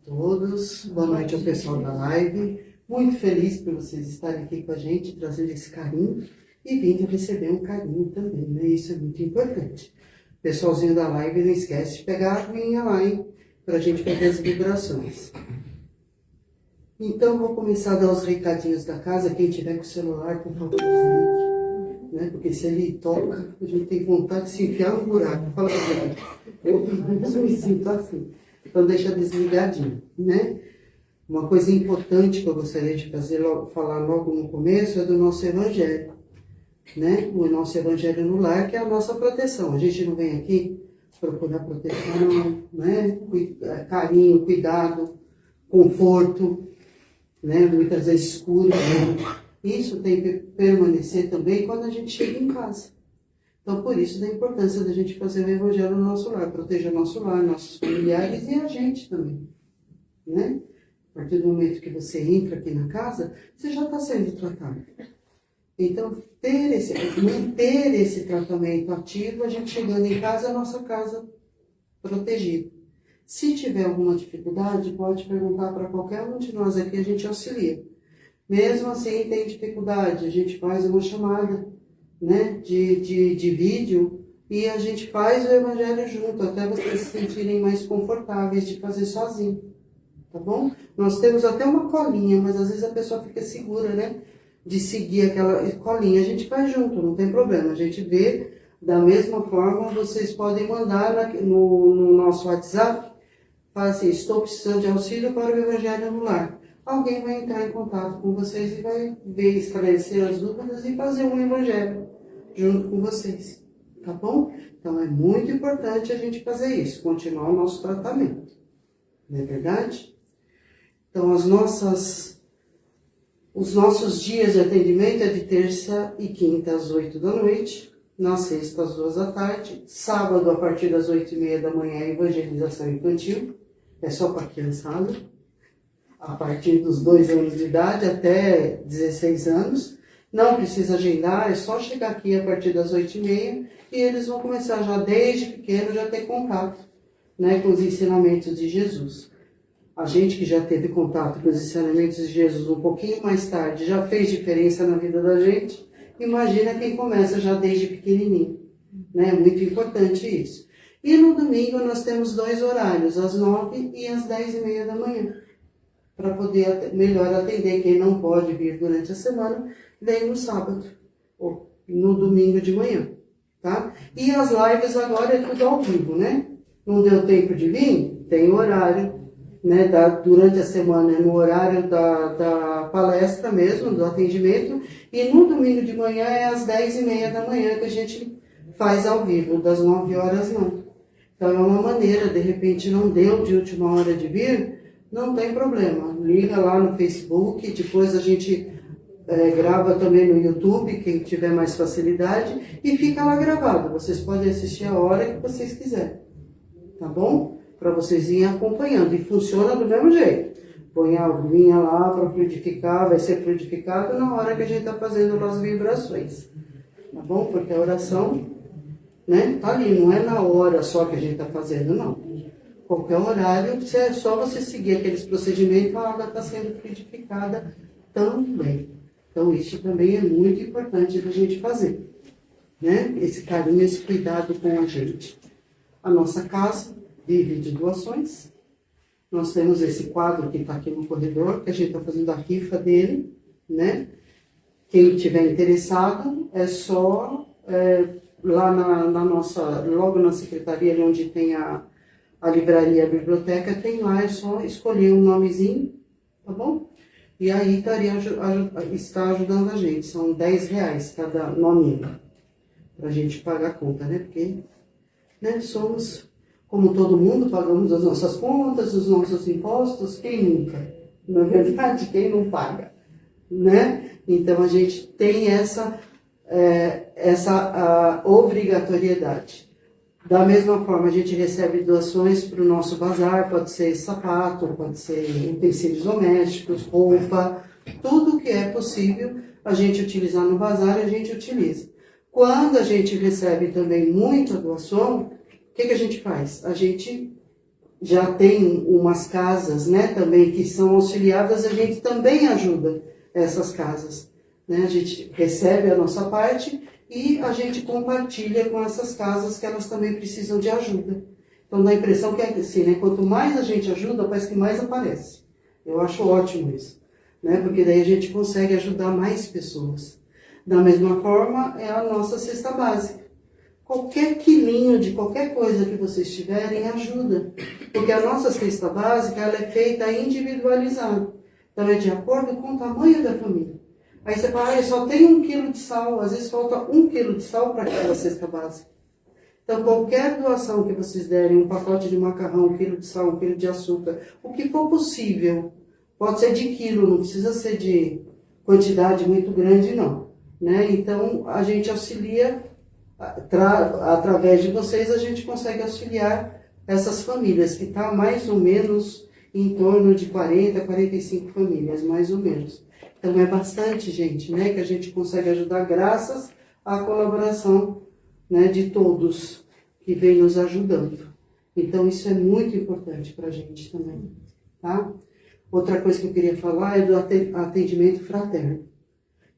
todos, boa noite ao pessoal da live. Muito feliz por vocês estarem aqui com a gente, trazendo esse carinho e vindo receber um carinho também, né? Isso é muito importante. Pessoalzinho da live, não esquece de pegar a aguinha lá, hein? Para a gente fazer as vibrações. Então, vou começar a dar os recadinhos da casa. Quem tiver com o celular, por favor, desligue, né? Porque se ele toca, a gente tem vontade de se enfiar no buraco. Fala a verdade. Eu me sinto assim. Então, deixa desligadinho, né? Uma coisa importante que eu gostaria de falar logo no começo é do nosso evangelho, né? O nosso evangelho no lar, que é a nossa proteção. A gente não vem aqui procurar proteção, né? Carinho, cuidado, conforto, né? Muitas vezes cura, né? Isso tem que permanecer também quando a gente chega em casa. Então, por isso da importância da gente fazer o evangelho no nosso lar, proteger o nosso lar, nossos familiares e a gente também, né? A partir do momento que você entra aqui na casa, você já está sendo tratado. Então, manter esse tratamento ativo, a gente chegando em casa, a nossa casa protegida. Se tiver alguma dificuldade, pode perguntar para qualquer um de nós aqui, a gente auxilia. Mesmo assim, tem dificuldade, a gente faz uma chamada, né, de vídeo e a gente faz o evangelho junto, até vocês se sentirem mais confortáveis de fazer sozinho, tá bom? Nós temos até uma colinha, mas às vezes a pessoa fica segura, né, de seguir aquela colinha. A gente faz junto, não tem problema, a gente vê da mesma forma. Vocês podem mandar no nosso WhatsApp, fala assim: estou precisando de auxílio para o evangelho no lar. Alguém vai entrar em contato com vocês e vai ver, esclarecer as dúvidas e fazer um evangelho junto com vocês, tá bom? Então é muito importante a gente fazer isso, continuar o nosso tratamento, não é verdade? Então os nossos dias de atendimento é de terça e quinta às 8 da noite, na sexta às 2 da tarde, sábado a partir das 8h30 da manhã, evangelização infantil, é só para criançada, a partir dos 2 anos de idade até 16 anos. Não precisa agendar, é só chegar aqui a partir das 8h30 e eles vão começar já desde pequeno já ter contato, né, com os ensinamentos de Jesus. A gente que já teve contato com os ensinamentos de Jesus um pouquinho mais tarde, já fez diferença na vida da gente, imagina quem começa já desde pequenininho, né? É muito importante isso. E no domingo nós temos 2 horários, às 9 e às 10h30 da manhã, para poder melhor atender quem não pode vir durante a semana, vem no sábado, ou no domingo de manhã, tá? E as lives agora é tudo ao vivo, né? Não deu tempo de vir? Tem horário, né? Durante a semana é no horário da palestra mesmo, do atendimento, e no domingo de manhã é às 10h30 da manhã que a gente faz ao vivo, das 9 horas não. Então é uma maneira, de repente não deu de última hora de vir, não tem problema, liga lá no Facebook, depois a gente grava também no YouTube, quem tiver mais facilidade, e fica lá gravado. Vocês podem assistir a hora que vocês quiserem, tá bom? Para vocês irem acompanhando, e funciona do mesmo jeito. Põe a aguinha lá para fluidificar, vai ser fluidificado na hora que a gente está fazendo as vibrações, tá bom? Porque a oração, né, tá ali, não é na hora só que a gente está fazendo, não. Qualquer horário, é só você seguir aqueles procedimentos, a água está sendo fluidificada também. Então, isso também é muito importante da gente fazer, né? Esse carinho, esse cuidado com a gente. A nossa casa vive de doações. Nós temos esse quadro que está aqui no corredor, que a gente está fazendo a rifa dele, né? Quem tiver interessado, é só lá na nossa, logo na secretaria, onde tem a livraria, a biblioteca, tem lá, é só escolher um nomezinho, tá bom? E aí está ajudando a gente, são R$10 cada nominho, pra gente pagar a conta, né? Porque, né, somos, como todo mundo, pagamos as nossas contas, os nossos impostos, quem nunca? Na verdade, quem não paga, né? Então a gente tem essa obrigatoriedade. Da mesma forma, a gente recebe doações para o nosso bazar, pode ser sapato, pode ser utensílios domésticos, roupa, tudo que é possível a gente utilizar no bazar, a gente utiliza. Quando a gente recebe também muita doação, o que a gente faz? A gente já tem umas casas, né, também que são auxiliadas, a gente também ajuda essas casas, né? A gente recebe a nossa parte e a gente compartilha com essas casas que elas também precisam de ajuda. Então dá a impressão que é assim, né? Quanto mais a gente ajuda, parece que mais aparece. Eu acho ótimo isso, né? Porque daí a gente consegue ajudar mais pessoas. Da mesma forma, é a nossa cesta básica. Qualquer quilinho de qualquer coisa que vocês tiverem ajuda. Porque a nossa cesta básica ela é feita individualizada. Então é de acordo com o tamanho da família. Aí você fala, eu só tenho 1 quilo de sal. Às vezes falta 1 quilo de sal para aquela cesta básica. Então qualquer doação que vocês derem, um pacote de macarrão, 1 quilo de sal, 1 quilo de açúcar, o que for possível, pode ser de quilo, não precisa ser de quantidade muito grande não. Né? Então a gente auxilia, através de vocês a gente consegue auxiliar essas famílias, que está mais ou menos em torno de 40, 45 famílias, mais ou menos. Então é bastante gente, né, que a gente consegue ajudar graças à colaboração, né, de todos que vem nos ajudando. Então isso é muito importante para a gente também, tá? Outra coisa que eu queria falar é do atendimento fraterno.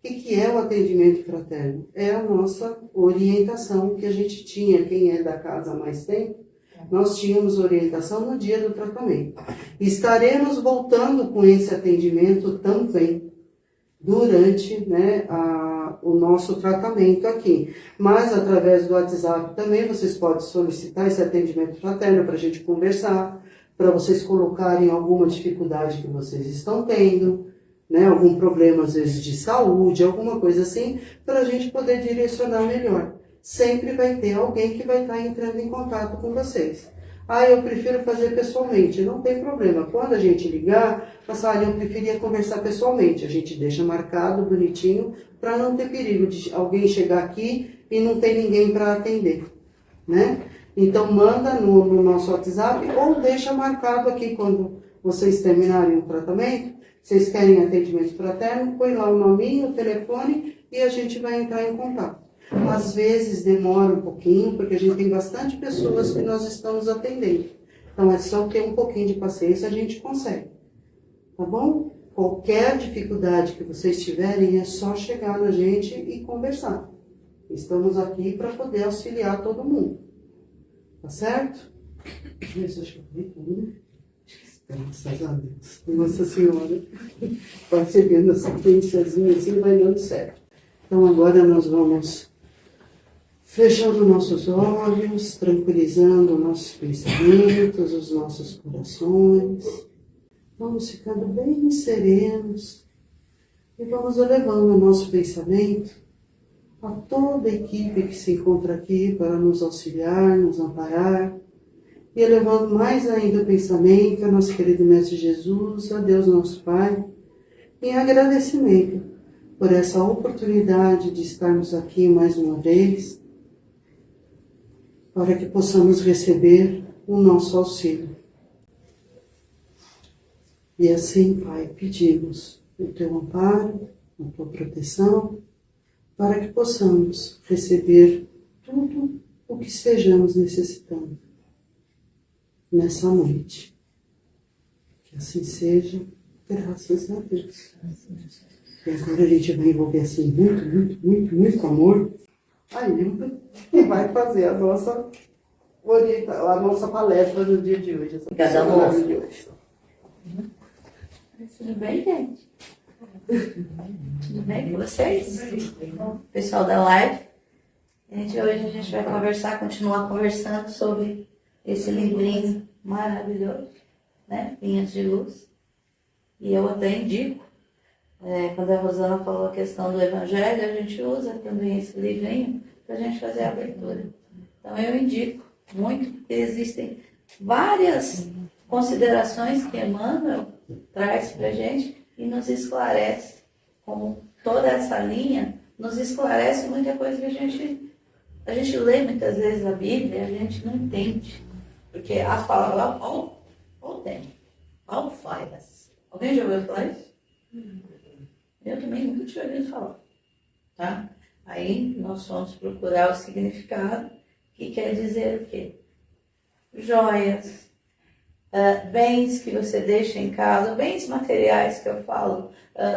O que é o atendimento fraterno? É a nossa orientação que a gente tinha, quem é da casa há mais tempo, nós tínhamos orientação no dia do tratamento. Estaremos voltando com esse atendimento também durante, né, o nosso tratamento aqui. Mas através do WhatsApp também vocês podem solicitar esse atendimento fraterno para a gente conversar, para vocês colocarem alguma dificuldade que vocês estão tendo, né, algum problema às vezes de saúde, alguma coisa assim, para a gente poder direcionar melhor. Sempre vai ter alguém que vai estar entrando em contato com vocês. Ah, eu prefiro fazer pessoalmente. Não tem problema. Quando a gente ligar, eu preferia conversar pessoalmente. A gente deixa marcado, bonitinho, para não ter perigo de alguém chegar aqui e não ter ninguém para atender, né? Então, manda no nosso WhatsApp ou deixa marcado aqui quando vocês terminarem o tratamento. Vocês querem atendimento fraterno, põe lá o nominho, o telefone e a gente vai entrar em contato. Às vezes demora um pouquinho, porque a gente tem bastante pessoas que nós estamos atendendo. Então é só ter um pouquinho de paciência, a gente consegue. Tá bom? Qualquer dificuldade que vocês tiverem, é só chegar na gente e conversar. Estamos aqui para poder auxiliar todo mundo. Tá certo? Isso, acho que eu falei tudo, né? Graças a Deus. Nossa Senhora, percebendo essa sequenciazinha assim, vai dando certo. Então agora nós vamos fechando nossos olhos, tranquilizando nossos pensamentos, os nossos corações. Vamos ficando bem serenos e vamos elevando o nosso pensamento a toda a equipe que se encontra aqui para nos auxiliar, nos amparar. E elevando mais ainda o pensamento a nosso querido Mestre Jesus, a Deus nosso Pai, em agradecimento por essa oportunidade de estarmos aqui mais uma vez, para que possamos receber o nosso auxílio. E assim, Pai, pedimos o Teu amparo, a Tua proteção, para que possamos receber tudo o que estejamos necessitando nessa noite. Que assim seja, graças a Deus. E agora a gente vai envolver assim muito amor a Hilda, que vai fazer a nossa palestra no dia de hoje. Cada um de hoje. Tudo bem, gente? Tudo bem com vocês? Pessoal da live. Hoje a gente vai continuar conversando sobre esse livrinho maravilhoso, né? Linhas de Luz. E eu até indico, quando a Rosana falou a questão do Evangelho, a gente usa também esse livrinho para a gente fazer a abertura. Então eu indico muito, porque existem várias considerações que Emmanuel traz para a gente e nos esclarece, como toda essa linha nos esclarece muita coisa que a gente lê muitas vezes a Bíblia e a gente não entende. Porque as palavras, all falhas. Alguém já ouviu falar isso? Eu também nunca tinha ouvido falar. Tá? Aí nós vamos procurar o significado, que quer dizer o quê? Joias, bens que você deixa em casa, bens materiais que eu falo,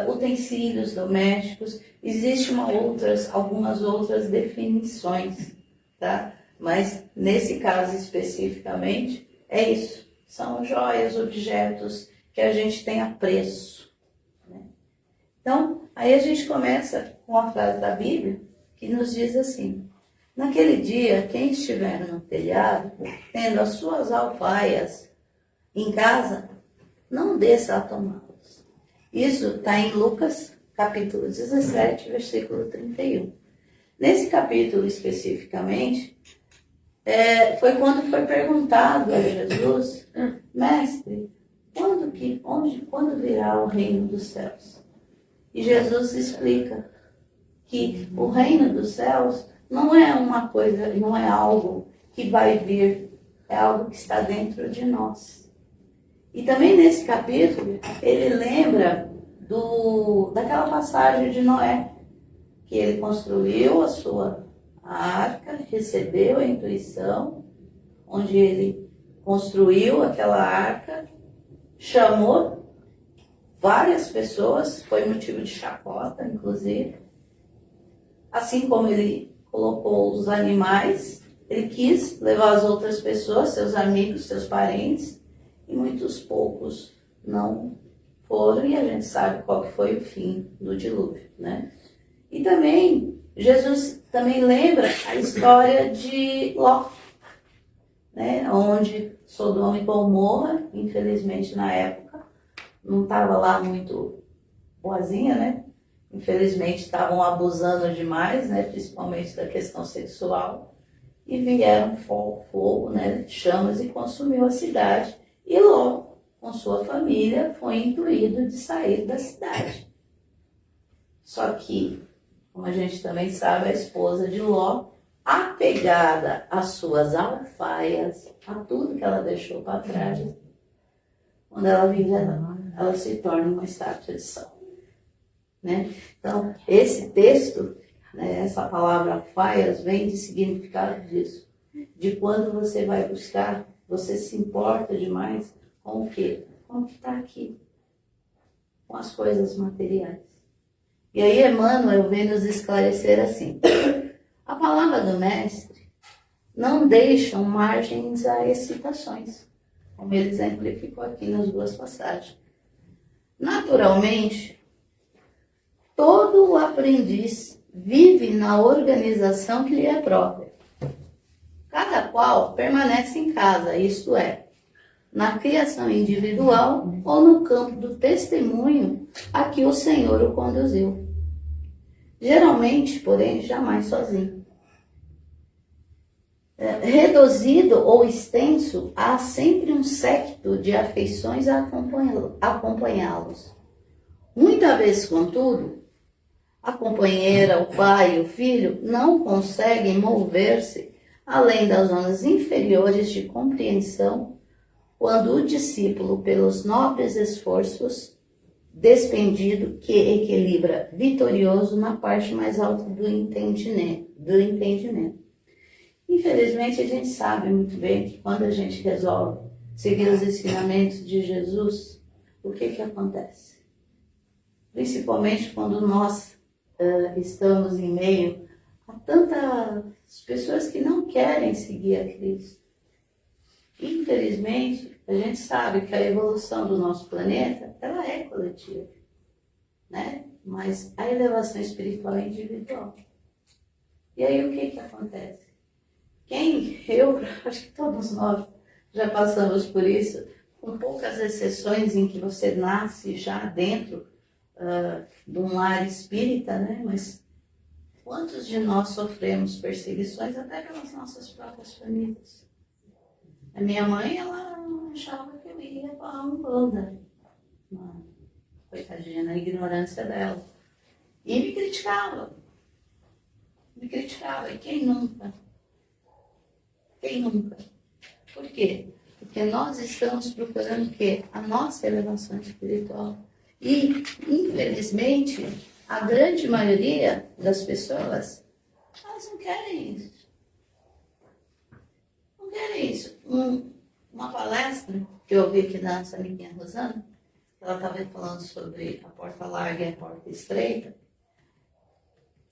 utensílios domésticos, existem algumas outras definições, tá? Mas nesse caso especificamente, é isso. São joias, objetos que a gente tem apreço, né? Então, aí a gente começa com a frase da Bíblia que nos diz assim: naquele dia, quem estiver no telhado, tendo as suas alfaias em casa, não desça a tomá-las. Isso está em Lucas, capítulo 17, versículo 31. Nesse capítulo especificamente, foi quando foi perguntado a Jesus: mestre, quando virá o reino dos céus? E Jesus explica que o reino dos céus não é uma coisa, não é algo que vai vir, é algo que está dentro de nós. E também nesse capítulo, ele lembra daquela passagem de Noé, que ele construiu a sua arca, recebeu a intuição, onde ele construiu aquela arca, chamou várias pessoas, foi motivo de chacota, inclusive. Assim como ele colocou os animais, ele quis levar as outras pessoas, seus amigos, seus parentes, e muitos poucos não foram, e a gente sabe qual que foi o fim do dilúvio, né? E também, Jesus também lembra a história de Ló, né? Onde Sodoma e Gomorra, infelizmente na época, não estava lá muito boazinha, né? Infelizmente estavam abusando demais, né? Principalmente da questão sexual, e vieram fogo, né? Chamas, e consumiu a cidade. E Ló, com sua família, foi incluído de sair da cidade. Só que, como a gente também sabe, a esposa de Ló, apegada às suas alfaias, a tudo que ela deixou para trás, quando ela vive, ela se torna uma estátua de sal, né? Então, esse texto, né, essa palavra alfaias, vem de significado disso. De quando você vai buscar, você se importa demais com o quê? Com o que está aqui, com as coisas materiais. E aí Emmanuel vem nos esclarecer assim: a palavra do mestre não deixa margens a excitações, como ele exemplificou aqui nas duas passagens. Naturalmente, todo o aprendiz vive na organização que lhe é própria. Cada qual permanece em casa, isto é, na criação individual ou no campo do testemunho a que o Senhor o conduziu. Geralmente, porém, jamais sozinho. Reduzido ou extenso, há sempre um séquito de afeições a acompanhá-los. Muitas vezes, contudo, a companheira, o pai e o filho não conseguem mover-se além das zonas inferiores de compreensão, quando o discípulo, pelos nobres esforços despendido, que equilibra vitorioso na parte mais alta do entendimento. Infelizmente, a gente sabe muito bem que quando a gente resolve seguir os ensinamentos de Jesus, o que acontece? Principalmente quando nós estamos em meio a tantas pessoas que não querem seguir a Cristo. Infelizmente, a gente sabe que a evolução do nosso planeta, ela é coletiva, né? Mas a elevação espiritual é individual. E aí o que acontece? Eu acho que todos nós já passamos por isso, com poucas exceções em que você nasce já dentro de um lar espírita, né? Mas quantos de nós sofremos perseguições até pelas nossas próprias famílias? A minha mãe, ela achava que eu ia para a Umbanda, coitadinha, na ignorância dela. E me criticava. E quem nunca? Quem nunca? Por quê? Porque nós estamos procurando o quê? A nossa elevação espiritual. E, infelizmente, a grande maioria das pessoas, elas não querem isso. Não querem isso. Uma palestra que eu ouvi aqui da nossa amiguinha Rosana, ela estava falando sobre a porta larga e a porta estreita,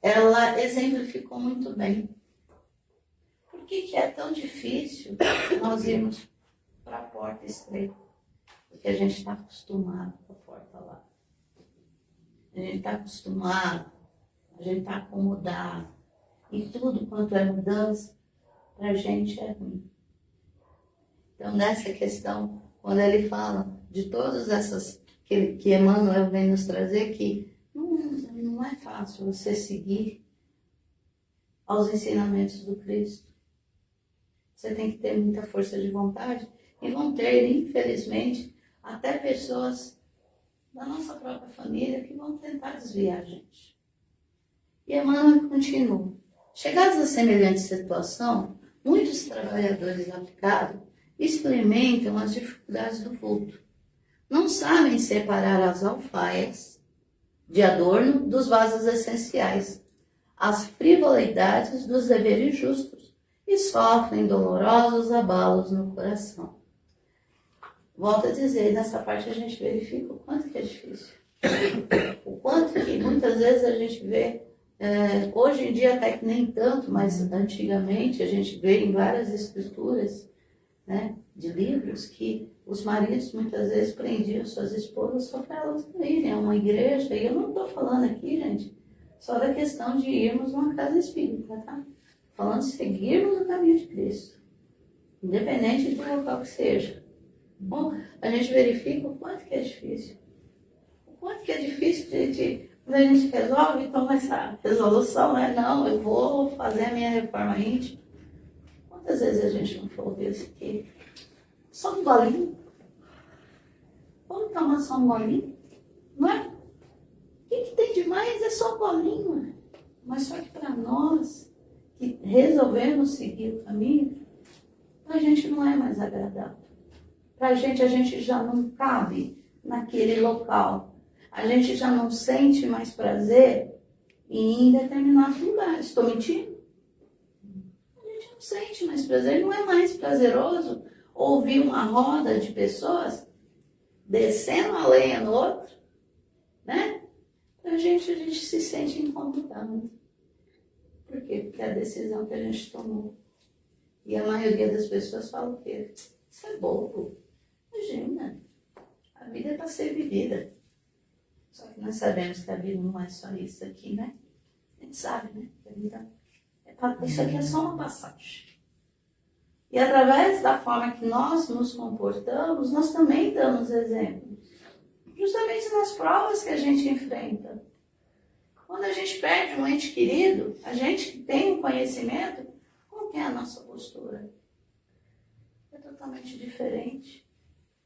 ela exemplificou muito bem. Por que é tão difícil nós irmos para a porta estreita? Porque a gente está acostumado com a porta larga. A gente está acostumado, a gente está acomodado. E tudo quanto é mudança, para a gente é ruim. Então, nessa questão, quando ele fala de todas essas que Emmanuel vem nos trazer, que não é fácil você seguir aos ensinamentos do Cristo. Você tem que ter muita força de vontade. E vão ter, infelizmente, até pessoas da nossa própria família que vão tentar desviar a gente. E Emmanuel continua. Chegados a semelhante situação, muitos trabalhadores aplicados experimentam as dificuldades do culto. Não sabem separar as alfaias de adorno dos vasos essenciais, as frivolidades dos deveres justos, e sofrem dolorosos abalos no coração. Volto a dizer, nessa parte a gente verifica o quanto que é difícil. O quanto que muitas vezes a gente vê, hoje em dia até que nem tanto, mas antigamente a gente vê em várias escrituras, né, de livros, que os maridos muitas vezes prendiam suas esposas só para elas não irem a uma igreja. E eu não estou falando aqui, gente, só da questão de irmos numa casa espírita, tá? Falando de seguirmos o caminho de Cristo, independente do local que seja. Bom, a gente verifica o quanto que é difícil. O quanto que é difícil quando a gente resolve, toma essa resolução, né? Não, eu vou fazer a minha reforma íntima. Quantas vezes a gente não falou isso aqui? Só um golinho. Vamos tomar só um golinho? Não é? O que tem de mais? É só um golinho. Mas só que para nós, que resolvemos seguir o caminho, para a gente não é mais agradável. Para a gente já não cabe naquele local. A gente já não sente mais prazer em determinados lugares. Estou mentindo? A gente não sente mais prazer. Não é mais prazeroso ouvir uma roda de pessoas descendo a lenha no outro, né? A gente se sente incomodado. Por quê? Porque é a decisão que a gente tomou. E a maioria das pessoas fala o quê? Isso é bobo. Imagina, a vida é para ser vivida. Só que nós sabemos que a vida não é só isso aqui, né? A gente sabe, né? Que a vida isso aqui é só uma passagem. E através da forma que nós nos comportamos, nós também damos exemplos. Justamente nas provas que a gente enfrenta. Quando a gente perde um ente querido, a gente que tem um conhecimento, qual que é a nossa postura? É totalmente diferente.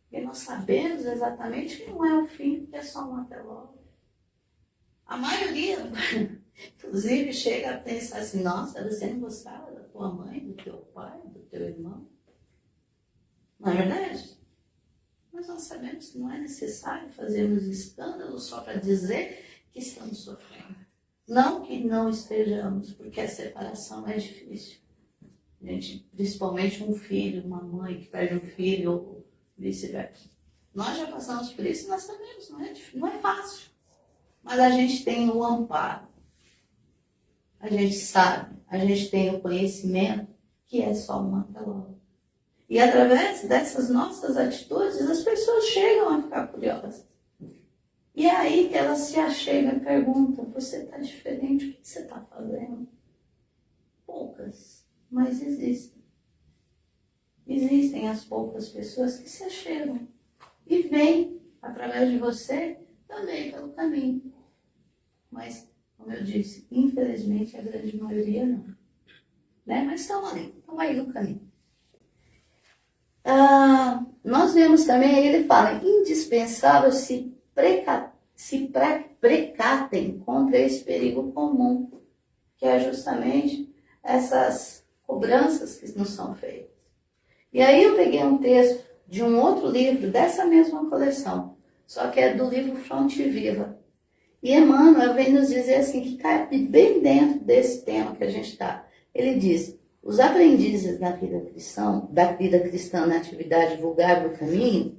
E nós sabemos exatamente que não é o fim, que é só um até logo. A maioria, inclusive, chega a pensar assim, nossa, você não gostava da tua mãe, do teu pai, do teu irmão? Não é verdade? Mas nós sabemos que não é necessário fazermos escândalo só para dizer que estamos sofrendo. Não que não estejamos, porque a separação é difícil. Gente, principalmente um filho, uma mãe que perde um filho, ou vice-versa. Nós já passamos por isso, nós sabemos, não é fácil. Mas a gente tem o amparo. A gente sabe, a gente tem o conhecimento que é só uma até logo. E através dessas nossas atitudes, as pessoas chegam a ficar curiosas. E é aí que elas se achegam e perguntam, você está diferente, o que você está fazendo? Poucas, mas existem. Existem as poucas pessoas que se achegam e vêm, através de você, também pelo caminho. Mas, como eu disse, infelizmente a grande maioria não. Né? Mas estão aí no caminho. Nós vemos também, ele fala, indispensável se precatem contra esse perigo comum, que é justamente essas cobranças que nos são feitas. E aí eu peguei um texto de um outro livro, dessa mesma coleção, só que é do livro Fonte Viva. E Emmanuel vem nos dizer assim, que cabe bem dentro desse tema que a gente está. Ele diz, Os aprendizes da vida cristã na atividade vulgar do caminho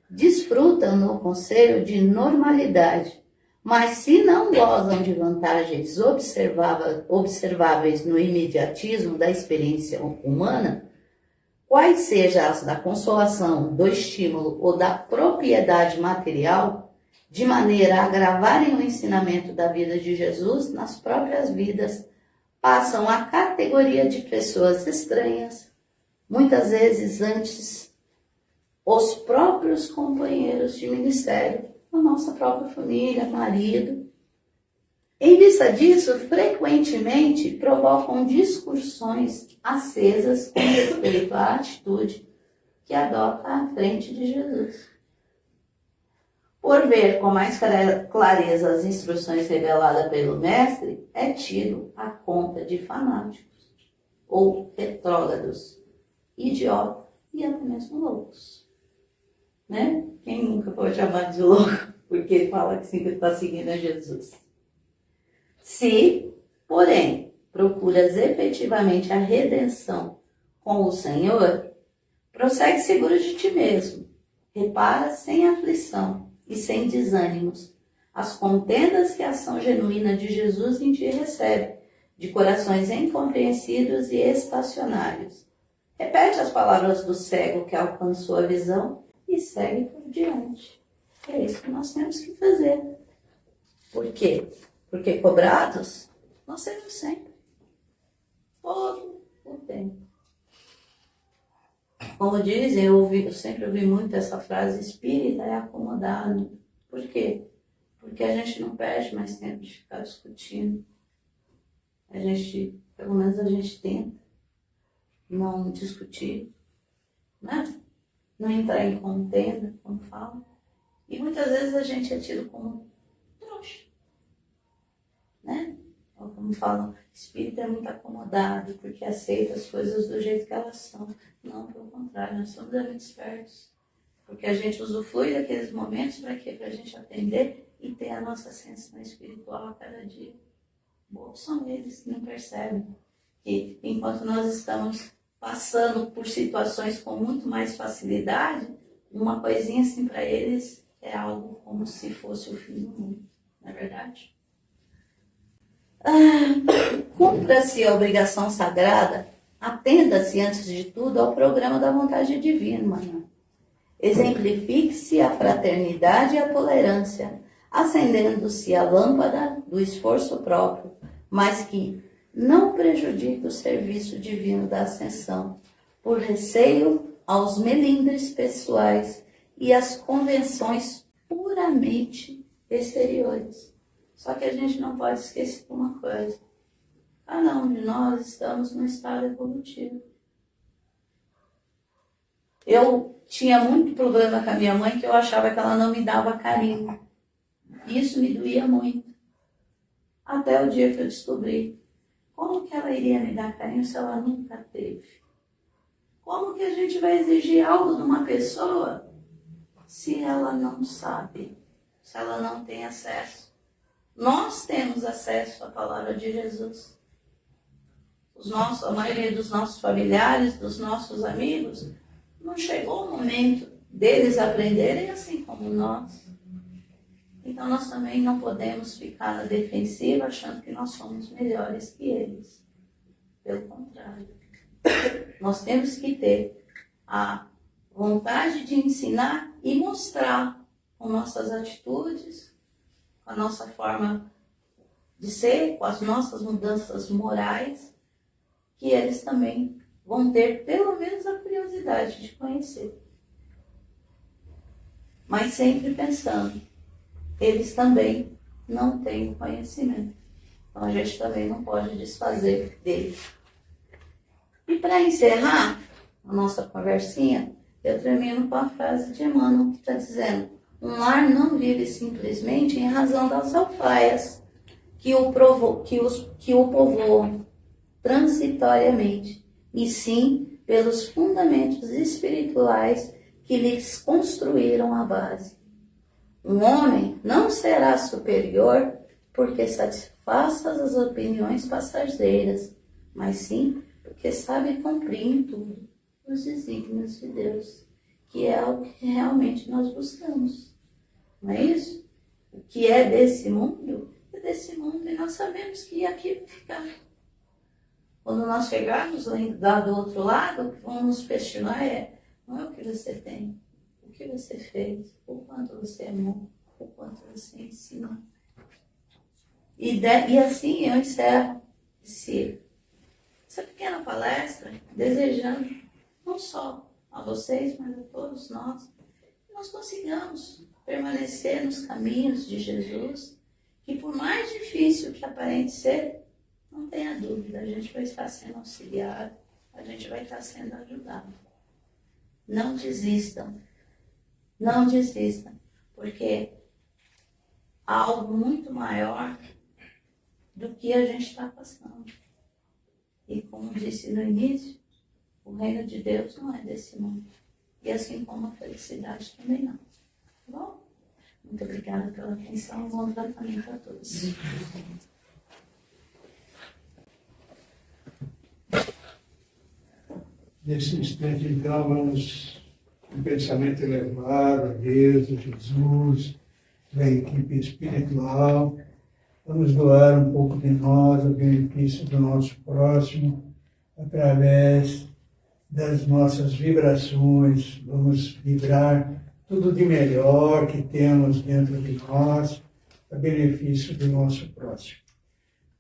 desfrutam no conselho de normalidade, mas se não gozam de vantagens observáveis no imediatismo da experiência humana, quais sejam as da consolação, do estímulo ou da propriedade material, de maneira a agravarem o ensinamento da vida de Jesus nas próprias vidas, passam à categoria de pessoas estranhas, muitas vezes antes os próprios companheiros de ministério, a nossa própria família, marido. Em vista disso, frequentemente provocam discussões acesas com respeito à atitude que adota à frente de Jesus. Por ver com mais clareza as instruções reveladas pelo Mestre, é tido a conta de fanáticos, ou retrógrados, idiotas e até mesmo loucos. Né? Quem nunca pode chamar de louco porque fala que está seguindo a Jesus? Se, porém, procuras efetivamente a redenção com o Senhor, prossegue seguro de ti mesmo, repara sem aflição e sem desânimos as contendas que a ação genuína de Jesus em ti recebe, de corações incompreensíveis e estacionários. Repete as palavras do cego que alcançou a visão e segue por diante. É isso que nós temos que fazer. Por quê? Porque cobrados nós seremos sempre. Todo o tempo. Como dizem, eu sempre ouvi muito essa frase, espírita é acomodado. Por quê? Porque a gente não perde mais tempo de ficar discutindo. Pelo menos a gente tenta não discutir, né? Não entrar em contenda, como fala. E muitas vezes a gente é tido como trouxa, né? Ou como falam, espírito é muito acomodado, porque aceita as coisas do jeito que elas são. Não, pelo contrário, nós somos muito espertos. Porque a gente usufrui daqueles momentos para quê? Para a gente aprender e ter a nossa ascensão espiritual a cada dia. Bons são eles que não percebem que enquanto nós estamos passando por situações com muito mais facilidade, uma coisinha assim para eles é algo como se fosse o fim do mundo, não é verdade? Cumpra-se a obrigação sagrada, atenda-se antes de tudo ao programa da vontade divina. Exemplifique-se a fraternidade e a tolerância, acendendo-se a lâmpada do esforço próprio, mas que não prejudique o serviço divino da ascensão, por receio aos melindres pessoais e às convenções puramente exteriores. Só que a gente não pode esquecer de uma coisa. Cada um de nós estamos num estado evolutivo. Eu tinha muito problema com a minha mãe, que eu achava que ela não me dava carinho. Isso me doía muito. Até o dia que eu descobri como que ela iria me dar carinho se ela nunca teve. Como que a gente vai exigir algo de uma pessoa se ela não sabe, se ela não tem acesso? Nós temos acesso à palavra de Jesus. A maioria dos nossos familiares, dos nossos amigos, não chegou o momento deles aprenderem assim como nós. Então nós também não podemos ficar na defensiva achando que nós somos melhores que eles. Pelo contrário. Nós temos que ter a vontade de ensinar e mostrar com nossas atitudes, com a nossa forma de ser, com as nossas mudanças morais, que eles também vão ter pelo menos a curiosidade de conhecer. Mas sempre pensando, eles também não têm conhecimento. Então a gente também não pode desfazer deles. E para encerrar a nossa conversinha, eu termino com a frase de Emmanuel, que está dizendo: um lar não vive simplesmente em razão das alfaias que o povoam transitoriamente, e sim pelos fundamentos espirituais que lhes construíram a base. Um homem não será superior porque satisfaça as opiniões passageiras, mas sim porque sabe cumprir em tudo os desígnios de Deus, que é o que realmente nós buscamos. Não é isso? O que é desse mundo, e nós sabemos que aqui vai ficar. Quando nós chegarmos lá do outro lado, o que vão nos questionar não é o que você tem, o que você fez, o quanto você amou, o quanto você ensinou. E assim eu encerro essa pequena palestra, desejando não só a vocês, mas a todos nós, que nós consigamos permanecer nos caminhos de Jesus, que por mais difícil que aparente ser, não tenha dúvida, a gente vai estar sendo auxiliado, a gente vai estar sendo ajudado. Não desistam, porque há algo muito maior do que a gente está passando. E como disse no início, o reino de Deus não é desse mundo. E assim como a felicidade também não. Tá bom? Muito obrigada pela atenção. Bom tratamento a todos. Nesse instante, então, vamos com um pensamento elevado a Deus, a Jesus, a equipe espiritual. Vamos doar um pouco de nós ao benefício do nosso próximo, através das nossas vibrações. Vamos vibrar tudo de melhor que temos dentro de nós, a benefício do nosso próximo.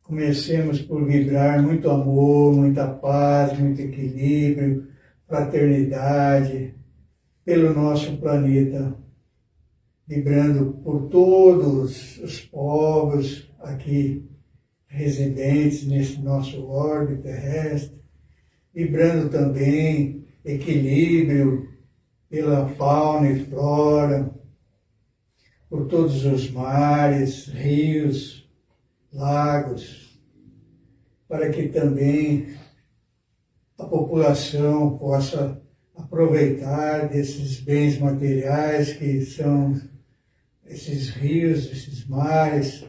Comecemos por vibrar muito amor, muita paz, muito equilíbrio, fraternidade, pelo nosso planeta, vibrando por todos os povos aqui residentes nesse nosso orbe terrestre, vibrando também equilíbrio pela fauna e flora, por todos os mares, rios, lagos, para que também a população possa aproveitar desses bens materiais que são esses rios, esses mares,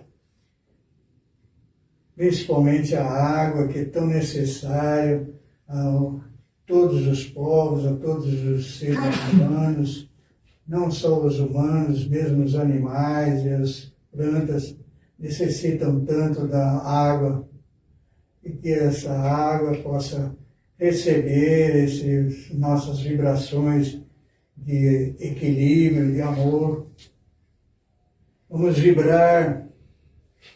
principalmente a água, que é tão necessário a todos os povos, a todos os seres humanos, não só os humanos, mesmo os animais e as plantas necessitam tanto da água, e que essa água possa receber essas nossas vibrações de equilíbrio, de amor. Vamos vibrar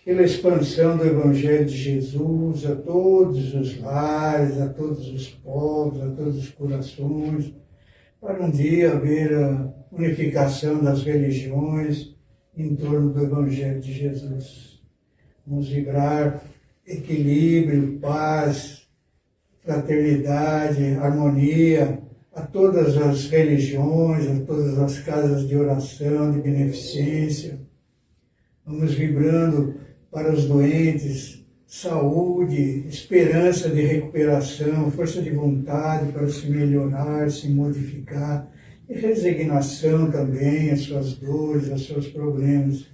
pela expansão do Evangelho de Jesus a todos os lares, a todos os povos, a todos os corações, para um dia haver a unificação das religiões em torno do Evangelho de Jesus. Vamos vibrar equilíbrio, paz, fraternidade, harmonia a todas as religiões, a todas as casas de oração, de beneficência. Vamos vibrando para os doentes, saúde, esperança de recuperação, força de vontade para se melhorar, se modificar, e resignação também às suas dores, aos seus problemas.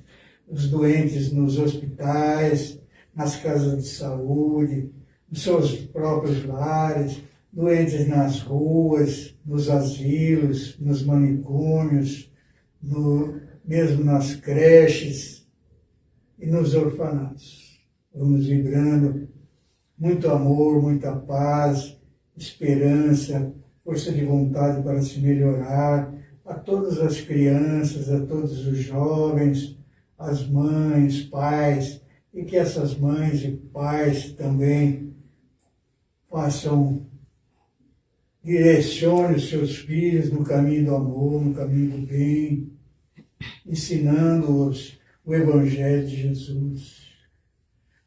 Os doentes nos hospitais, nas casas de saúde, nos seus próprios lares, doentes nas ruas, nos asilos, nos manicômios, mesmo nas creches e nos orfanatos. Vamos vibrando muito amor, muita paz, esperança, força de vontade para se melhorar a todas as crianças, a todos os jovens, as mães, pais, e que essas mães e pais também direcione os seus filhos no caminho do amor, no caminho do bem, ensinando-os o Evangelho de Jesus.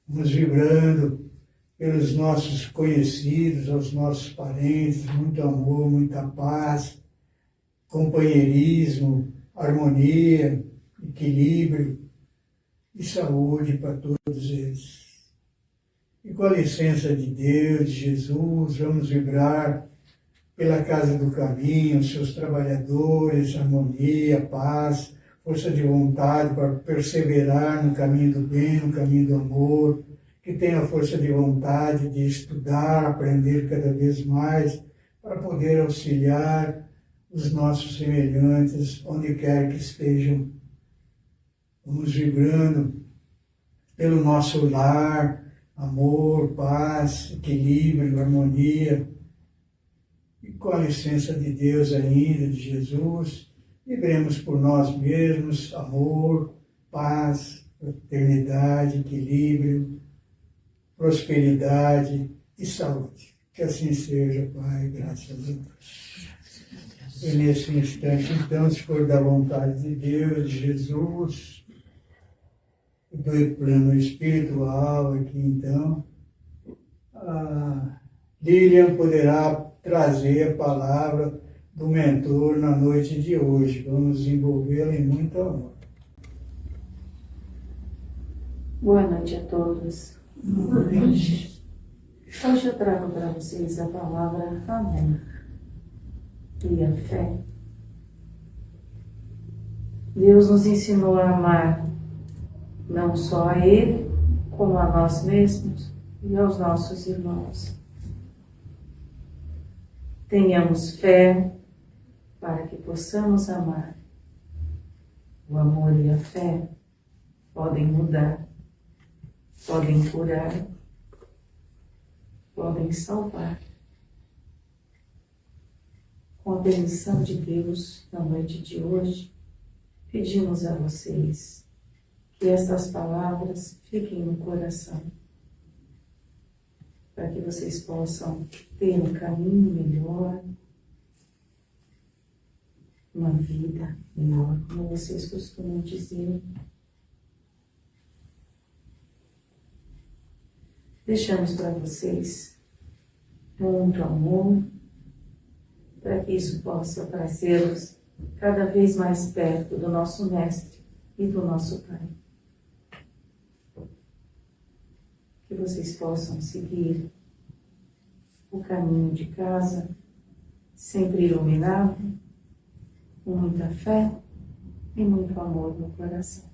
Vamos vibrando pelos nossos conhecidos, aos nossos parentes, muito amor, muita paz, companheirismo, harmonia, equilíbrio e saúde para todos eles. E com a licença de Deus, de Jesus, vamos vibrar pela Casa do Caminho, seus trabalhadores, harmonia, paz, força de vontade para perseverar no caminho do bem, no caminho do amor, que tenha força de vontade de estudar, aprender cada vez mais, para poder auxiliar os nossos semelhantes, onde quer que estejam. Vamos vibrando pelo nosso lar, amor, paz, equilíbrio, harmonia. E com a licença de Deus ainda, de Jesus, vibremos por nós mesmos, amor, paz, fraternidade, equilíbrio, prosperidade e saúde. Que assim seja, Pai, graças a Deus. E nesse instante, então, se for da vontade de Deus, de Jesus, do plano espiritual aqui, então, a Lilian poderá trazer a palavra do mentor na noite de hoje. Vamos envolvê-la em muito amor. Boa noite a todos. Boa noite. Hoje eu trago para vocês a palavra amor e a fé. Deus nos ensinou a amar não só a Ele, como a nós mesmos e aos nossos irmãos. Tenhamos fé para que possamos amar. O amor e a fé podem mudar, podem curar, podem salvar. Com a permissão de Deus, na noite de hoje, pedimos a vocês que estas palavras fiquem no coração, para que vocês possam ter um caminho melhor, uma vida melhor, como vocês costumam dizer. Deixamos para vocês muito amor, para que isso possa trazê-los cada vez mais perto do nosso Mestre e do nosso Pai. Que vocês possam seguir o caminho de casa, sempre iluminado, com muita fé e muito amor no coração.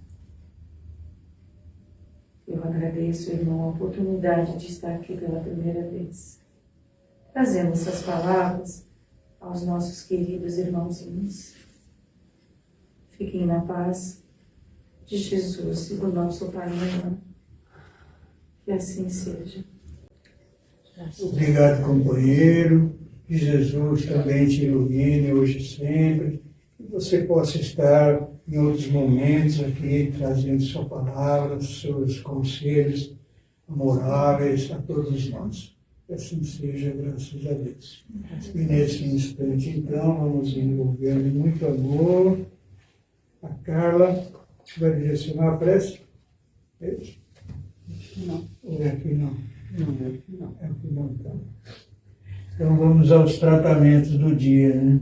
Eu agradeço, irmão, a oportunidade de estar aqui pela primeira vez, trazendo essas palavras aos nossos queridos irmãozinhos. Fiquem na paz de Jesus e do nosso Pai amado. Que assim seja. Obrigado, companheiro. Que Jesus também te ilumine hoje e sempre. Que você possa estar em outros momentos aqui, trazendo sua palavra, seus conselhos amoráveis a todos nós. Que assim seja, graças a Deus. E nesse instante, então, vamos envolvendo muito amor. A Carla vai direcionar a prece? É isso? Não. Ou é aqui não? Não, não. É aqui não, então. Então vamos aos tratamentos do dia, né?